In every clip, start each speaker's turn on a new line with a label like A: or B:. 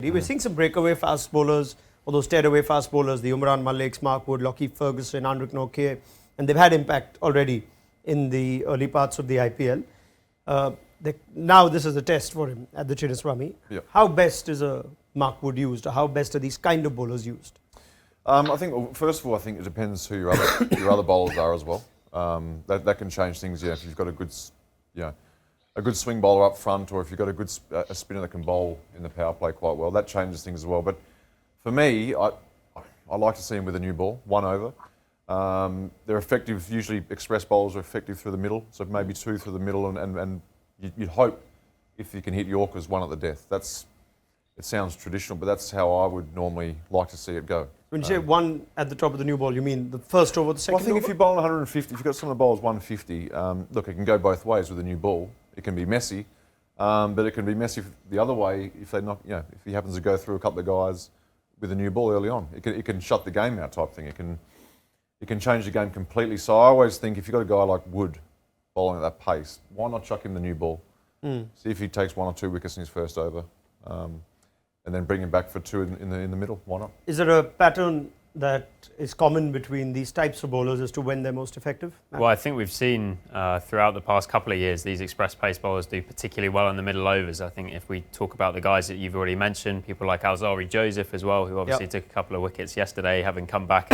A: We're seeing some breakaway fast bowlers, or those tear-away fast bowlers, the Umran Maliks, Mark Wood, Lockie Ferguson, Andrik Nokia, and they've had impact already in the early parts of the IPL. Now this is a test for him at the Chinnaswamy.
B: Yeah.
A: How best is a Mark Wood used, or how best are these kind of bowlers used?
B: I think, first of all, I think it depends who your other bowlers are as well. That can change things. Yeah, if you've got a good swing bowler up front, or if you've got a spinner that can bowl in the power play quite well, that changes things as well. But for me, I like to see him with a new ball, one over. They're effective. Usually, express bowlers are effective through the middle, so maybe two through the middle, and you'd hope if you can hit Yorkers one at the death. It sounds traditional, but that's how I would normally like to see it go.
A: When you say one at the top of the new ball, you mean the first over, the second over?
B: Well, I think if you bowl 150, if you've got someone that bowls 150, look, it can go both ways with a new ball. It can be messy, but it can be messy the other way if if he happens to go through a couple of guys with a new ball early on. It can shut the game out type thing. It can change the game completely. So I always think if you've got a guy like Wood bowling at that pace, why not chuck him the new ball? See if he takes 1 or 2 wickets in his first over. And then bring him back for 2 in the middle. Why not?
A: Is there a pattern that is common between these types of bowlers as to when they're most effective?
C: Well, I think we've seen throughout the past couple of years these express pace bowlers do particularly well in the middle overs. I think if we talk about the guys that you've already mentioned, people like Alzari Joseph as well, who obviously took a couple of wickets yesterday, having come back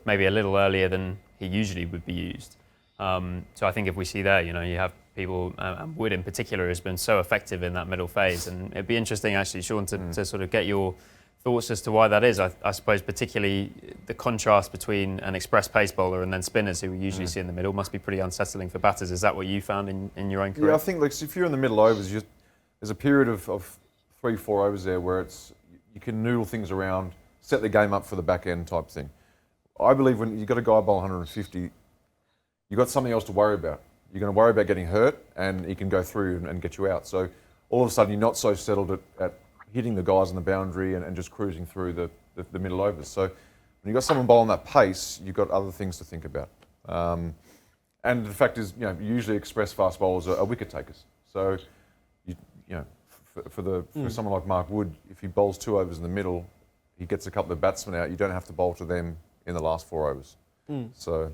C: maybe a little earlier than he usually would be used. So I think if we see there, you have people, and Wood in particular has been so effective in that middle phase, and it'd be interesting actually, Shaun, to sort of get your thoughts as to why that is. I suppose particularly the contrast between an express pace bowler and then spinners who we usually see in the middle must be pretty unsettling for batters. Is that what you found in your own career?
B: Yeah, I think if you're in the middle overs, there's a period of 3-4 overs there where you can noodle things around, set the game up for the back end type thing. I believe when you've got a guy bowl 150, you've got something else to worry about. You're going to worry about getting hurt, and he can go through and get you out. So all of a sudden, you're not so settled at hitting the guys on the boundary and just cruising through the middle overs. So when you've got someone bowling that pace, you've got other things to think about. And the fact is, usually express fast bowlers are wicket takers. So for someone like Mark Wood, if he bowls 2 overs in the middle, he gets a couple of batsmen out. You don't have to bowl to them in the last 4 overs. So.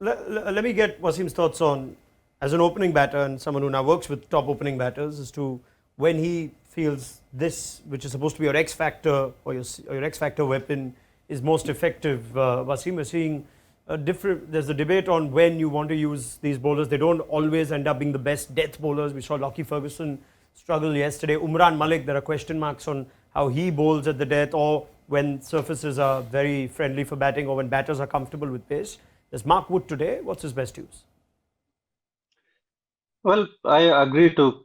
A: Let me get Wasim's thoughts on, as an opening batter and someone who now works with top opening batters, as to when he feels this, which is supposed to be your X factor or your X factor weapon, is most effective. Wasim, we're seeing there's a debate on when you want to use these bowlers. They don't always end up being the best death bowlers. We saw Lockie Ferguson struggle yesterday. Umran Malik, there are question marks on how he bowls at the death, or when surfaces are very friendly for batting, or when batters are comfortable with pace. There's Mark Wood today. What's his best use?
D: Well, I agree to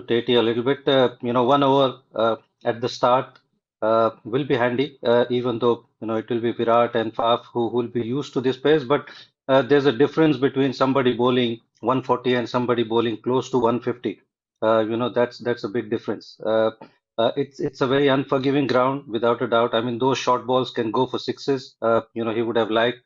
D: Tait a little bit. 1 over at the start will be handy, even though it will be Virat and Faf who will be used to this pace. But there's a difference between somebody bowling 140 and somebody bowling close to 150. That's a big difference. It's a very unforgiving ground, without a doubt. I mean, those short balls can go for sixes. He would have liked.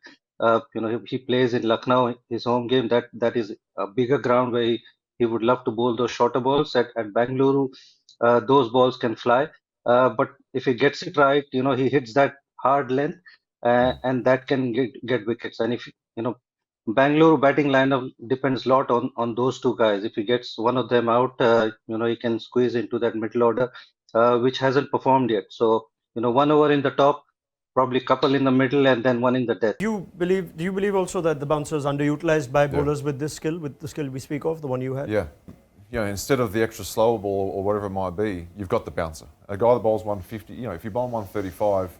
D: He plays in Lucknow, his home game. That is a bigger ground where he would love to bowl those shorter balls. At Bangalore, those balls can fly. But if he gets it right, he hits that hard length, and that can get wickets. And if Bangalore batting lineup depends a lot on those two guys. If he gets one of them out, he can squeeze into that middle order, which hasn't performed yet. So 1 over in the top, probably couple in the middle, and then 1 in the death.
A: Do you believe also that the bouncer is underutilized by bowlers with this skill, with the skill we speak of, the one you had?
B: Yeah. Instead of the extra slower ball or whatever it might be, you've got the bouncer. A guy that bowls 150, if you bowl 135,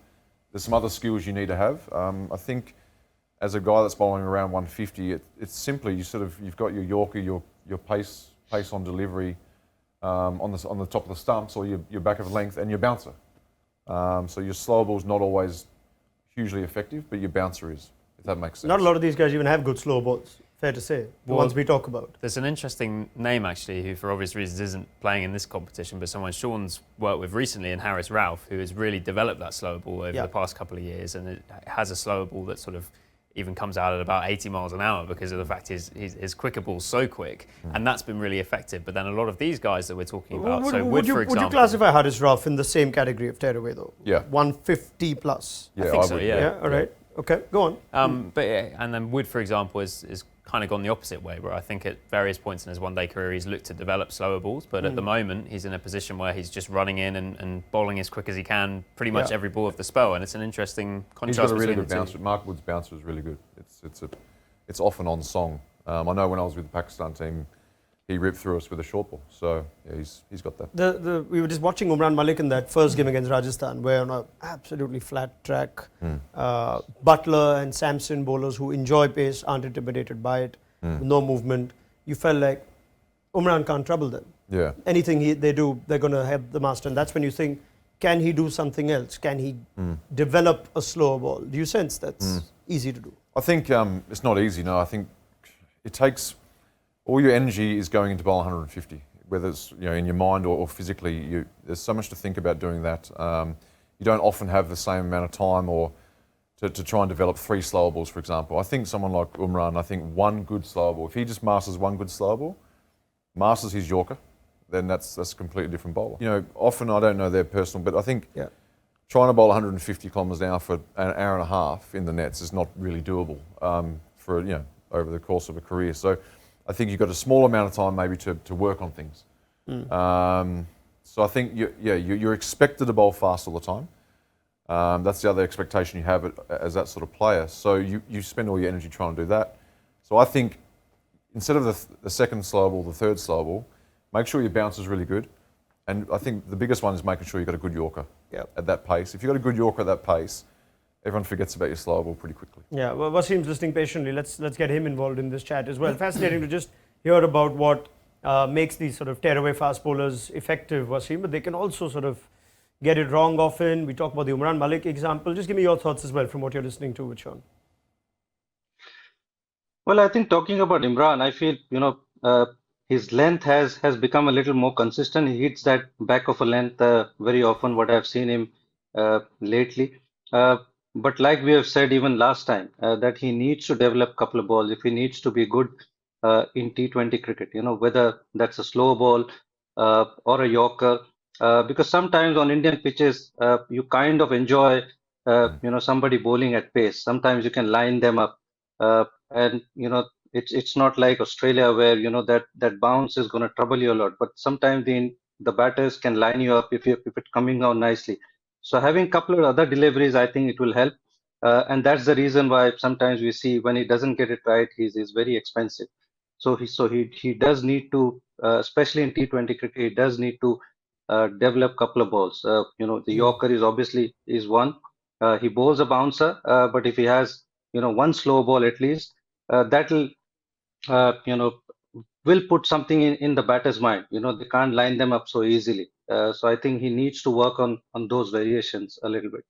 B: there's some other skills you need to have. I think as a guy that's bowling around 150, it's simply you've got your Yorker, your pace on delivery on the top of the stumps, or your back of length, and your bouncer. So your slow ball's not always hugely effective, but your bouncer is, if that makes sense.
A: Not a lot of these guys even have good slow balls, fair to say, the ones we talk about.
C: There's an interesting name, actually, who for obvious reasons isn't playing in this competition, but someone Shaun's worked with recently, in Harris Ralph, who has really developed that slower ball over the past couple of years, and it has a slower ball that sort of even comes out at about 80 miles an hour because of the fact his quicker ball's so quick, and that's been really effective. But then a lot of these guys that we're talking about, so Wood, for example,
A: would you classify Haris Rauf in the same category of tearaway though?
B: Yeah.
A: 150 plus.
B: Yeah,
C: I think
B: I
C: so.
B: would,
C: Yeah.
A: Yeah. All right. Okay. Go on.
C: But yeah, and then Wood, for example, is kind of gone the opposite way, where I think at various points in his one-day career he's looked to develop slower balls, but at the moment he's in a position where he's just running in and bowling as quick as he can pretty much every ball of the spell, and it's an interesting
B: He's
C: contrast
B: got a really
C: between
B: good
C: the
B: bouncer. Mark Wood's bouncer is really good. It's off and on song. I know when I was with the Pakistan team, he ripped through us with a short ball. So yeah, he's got that.
A: We were just watching Umran Malik in that first game against Rajasthan, where on a absolutely flat track, Butler and Samson bowlers who enjoy pace aren't intimidated by it, no movement. You felt like Umran can't trouble them.
B: Yeah.
A: Anything they do, they're going to help the master. And that's when you think, can he do something else? Can he develop a slower ball? Do you sense that's easy to do?
B: I think it's not easy. No, I think it takes all your energy is going into bowl 150, whether it's in your mind or physically. There's so much to think about doing that. You don't often have the same amount of time or to try and develop 3 slower balls, for example. I think someone like Umran, I think one good slower ball, if he just masters one good slower ball, masters his Yorker, then that's a completely different bowler. Often I don't know their personal, but I think trying to bowl 150 kilometres an hour for an hour and a half in the nets is not really doable for over the course of a career. So I think you've got a small amount of time maybe to work on things. So I think you're expected to bowl fast all the time. That's the other expectation you have as that sort of player. So you spend all your energy trying to do that. So I think instead of the second slow ball, the third slow ball, make sure your bounce is really good. And I think the biggest one is making sure you've got a good Yorker at that pace. If you've got a good Yorker at that pace, everyone forgets about your slow ball pretty quickly.
A: Yeah, well, Wasim's listening patiently. Let's get him involved in this chat as well. Fascinating to just hear about what makes these sort of tearaway fast bowlers effective, Wasim, but they can also sort of get it wrong often. We talk about the Umran Malik example. Just give me your thoughts as well from what you're listening to with Shaun.
D: Well, I think talking about Imran, I feel his length has become a little more consistent. He hits that back of a length very often. What I've seen him lately, but like we have said even last time, that he needs to develop a couple of balls if he needs to be good in T20 cricket. Whether that's a slow ball or a Yorker, because sometimes on Indian pitches you kind of enjoy somebody bowling at pace. Sometimes you can line them up. And it's not like Australia where that bounce is going to trouble you a lot, but sometimes the batters can line you up if it's coming down nicely. So having a couple of other deliveries, I think it will help, and that's the reason why sometimes we see when he doesn't get it right, he's very expensive. So he does need to, especially in T20 cricket, he does need to develop a couple of balls. The Yorker is obviously is one. He bowls a bouncer, but if he has one slow ball at least, that'll will put something in the batter's mind. They can't line them up so easily. So I think he needs to work on those variations a little bit.